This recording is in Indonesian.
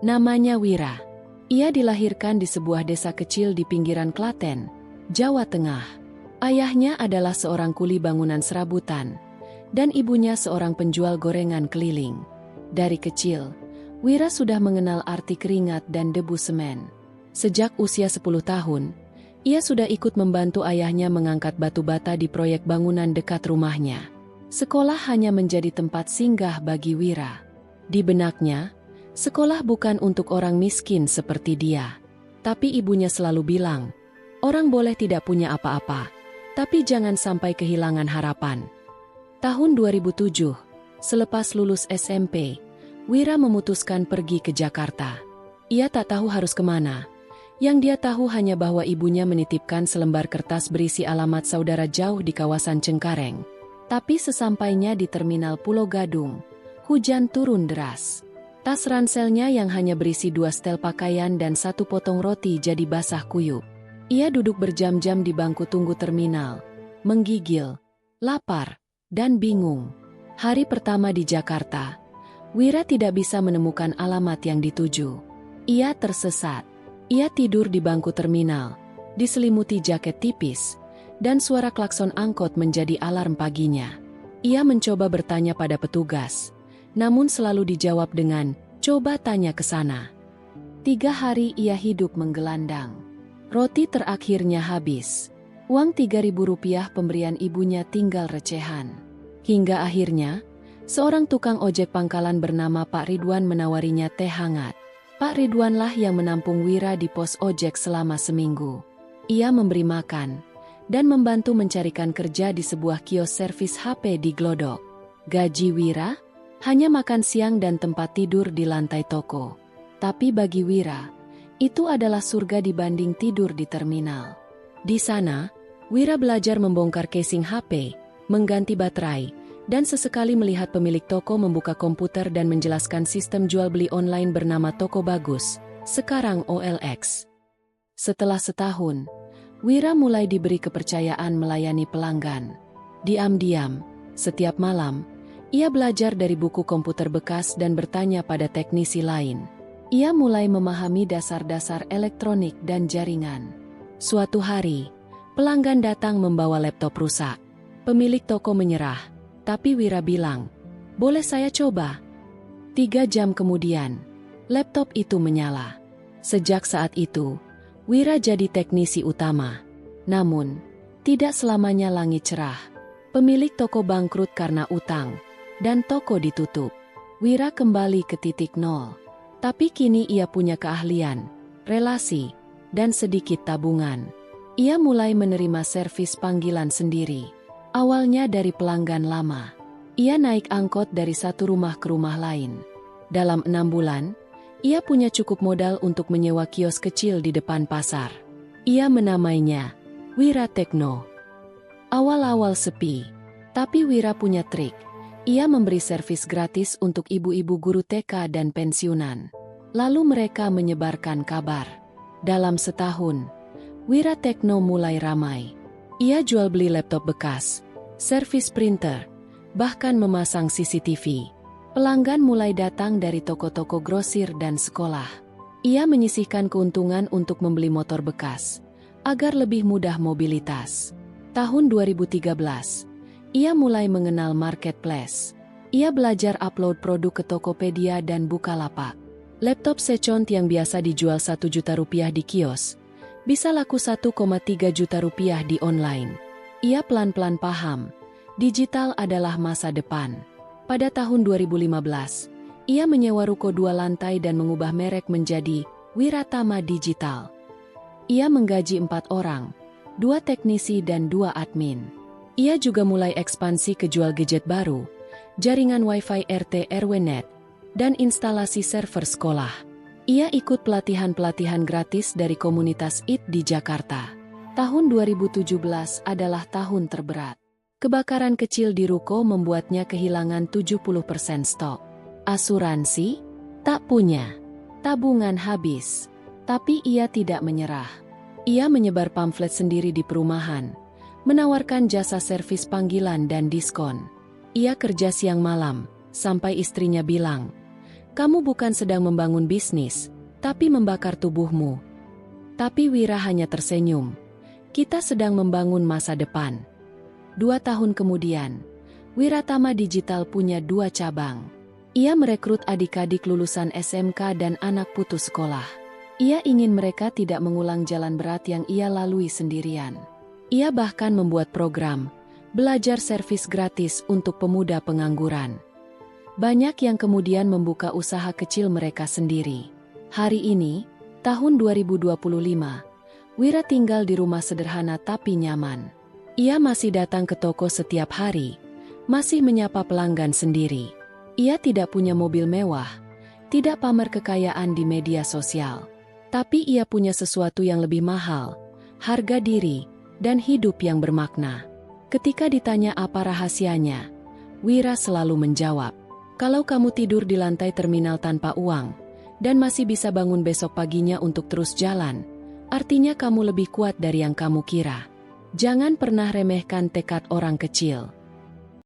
Namanya Wira. Ia dilahirkan di sebuah desa kecil di pinggiran Klaten, Jawa Tengah. Ayahnya adalah seorang kuli bangunan serabutan, dan ibunya seorang penjual gorengan keliling. Dari kecil, Wira sudah mengenal arti keringat dan debu semen. Sejak usia 10 tahun, ia sudah ikut membantu ayahnya mengangkat batu bata di proyek bangunan dekat rumahnya. Sekolah hanya menjadi tempat singgah bagi Wira. Di benaknya, sekolah bukan untuk orang miskin seperti dia. Tapi ibunya selalu bilang, orang boleh tidak punya apa-apa, tapi jangan sampai kehilangan harapan. Tahun 2007, selepas lulus SMP, Wira memutuskan pergi ke Jakarta. Ia tak tahu harus kemana. Yang dia tahu hanya bahwa ibunya menitipkan selembar kertas berisi alamat saudara jauh di kawasan Cengkareng. Tapi sesampainya di terminal Pulau Gadung, hujan turun deras. Tas ranselnya yang hanya berisi 2 setel pakaian dan 1 potong roti jadi basah kuyup. Ia duduk berjam-jam di bangku tunggu terminal, menggigil, lapar, dan bingung. Hari pertama di Jakarta, Wira tidak bisa menemukan alamat yang dituju. Ia tersesat. Ia tidur di bangku terminal, diselimuti jaket tipis, dan suara klakson angkot menjadi alarm paginya. Ia mencoba bertanya pada petugas, namun selalu dijawab dengan, coba tanya ke sana. 3 hari ia hidup menggelandang. Roti terakhirnya habis. Uang Rp3.000 pemberian ibunya tinggal recehan. Hingga akhirnya, seorang tukang ojek pangkalan bernama Pak Ridwan menawarinya teh hangat. Pak Ridwanlah yang menampung Wira di pos ojek selama seminggu. Ia memberi makan dan membantu mencarikan kerja di sebuah kios servis HP di Glodok. Gaji Wira hanya makan siang dan tempat tidur di lantai toko. Tapi bagi Wira, itu adalah surga dibanding tidur di terminal. Di sana, Wira belajar membongkar casing HP, mengganti baterai, dan sesekali melihat pemilik toko membuka komputer dan menjelaskan sistem jual-beli online bernama Toko Bagus, sekarang OLX. Setelah setahun, Wira mulai diberi kepercayaan melayani pelanggan. Diam-diam, setiap malam, ia belajar dari buku komputer bekas dan bertanya pada teknisi lain. Ia mulai memahami dasar-dasar elektronik dan jaringan. Suatu hari, pelanggan datang membawa laptop rusak. Pemilik toko menyerah, tapi Wira bilang, "Boleh saya coba?" 3 jam kemudian, laptop itu menyala. Sejak saat itu, Wira jadi teknisi utama. Namun, tidak selamanya langit cerah. Pemilik toko bangkrut karena utang, dan toko ditutup. Wira kembali ke titik nol. Tapi kini ia punya keahlian, relasi, dan sedikit tabungan. Ia mulai menerima servis panggilan sendiri. Awalnya dari pelanggan lama. Ia naik angkot dari satu rumah ke rumah lain. Dalam 6 bulan, ia punya cukup modal untuk menyewa kios kecil di depan pasar. Ia menamainya Wira Tekno. Awal-awal sepi, tapi Wira punya trik. Ia memberi servis gratis untuk ibu-ibu guru TK dan pensiunan. Lalu mereka menyebarkan kabar. Dalam setahun, Wira Tekno mulai ramai. Ia jual beli laptop bekas, servis printer, bahkan memasang CCTV. Pelanggan mulai datang dari toko-toko grosir dan sekolah. Ia menyisihkan keuntungan untuk membeli motor bekas, agar lebih mudah mobilitas. Tahun 2013, ia mulai mengenal marketplace. Ia belajar upload produk ke Tokopedia dan Bukalapak. Laptop Secont yang biasa dijual Rp1 juta di kios, bisa laku Rp1,3 juta di online. Ia pelan-pelan paham, digital adalah masa depan. Pada tahun 2015, ia menyewa ruko 2 lantai dan mengubah merek menjadi Wiratama Digital. Ia menggaji 4 orang, 2 teknisi dan 2 admin. Ia juga mulai ekspansi ke jual gadget baru, jaringan Wi-Fi RT RW-Net, dan instalasi server sekolah. Ia ikut pelatihan-pelatihan gratis dari komunitas IT di Jakarta. Tahun 2017 adalah tahun terberat. Kebakaran kecil di ruko membuatnya kehilangan 70% stok. Asuransi? Tak punya. Tabungan habis. Tapi ia tidak menyerah. Ia menyebar pamflet sendiri di perumahan, menawarkan jasa servis panggilan dan diskon. Ia kerja siang malam, sampai istrinya bilang, Kamu bukan sedang membangun bisnis, tapi membakar tubuhmu. Tapi Wira hanya tersenyum. Kita sedang membangun masa depan. 2 tahun kemudian, Wiratama Digital punya 2 cabang. Ia merekrut adik-adik lulusan SMK dan anak putus sekolah. Ia ingin mereka tidak mengulang jalan berat yang ia lalui sendirian. Ia bahkan membuat program, belajar servis gratis untuk pemuda pengangguran. Banyak yang kemudian membuka usaha kecil mereka sendiri. Hari ini, tahun 2025, Wira tinggal di rumah sederhana tapi nyaman. Ia masih datang ke toko setiap hari, masih menyapa pelanggan sendiri. Ia tidak punya mobil mewah, tidak pamer kekayaan di media sosial. Tapi ia punya sesuatu yang lebih mahal, harga diri, dan hidup yang bermakna. Ketika ditanya apa rahasianya, Wira selalu menjawab, "Kalau kamu tidur di lantai terminal tanpa uang, dan masih bisa bangun besok paginya untuk terus jalan, artinya kamu lebih kuat dari yang kamu kira." Jangan pernah remehkan tekad orang kecil.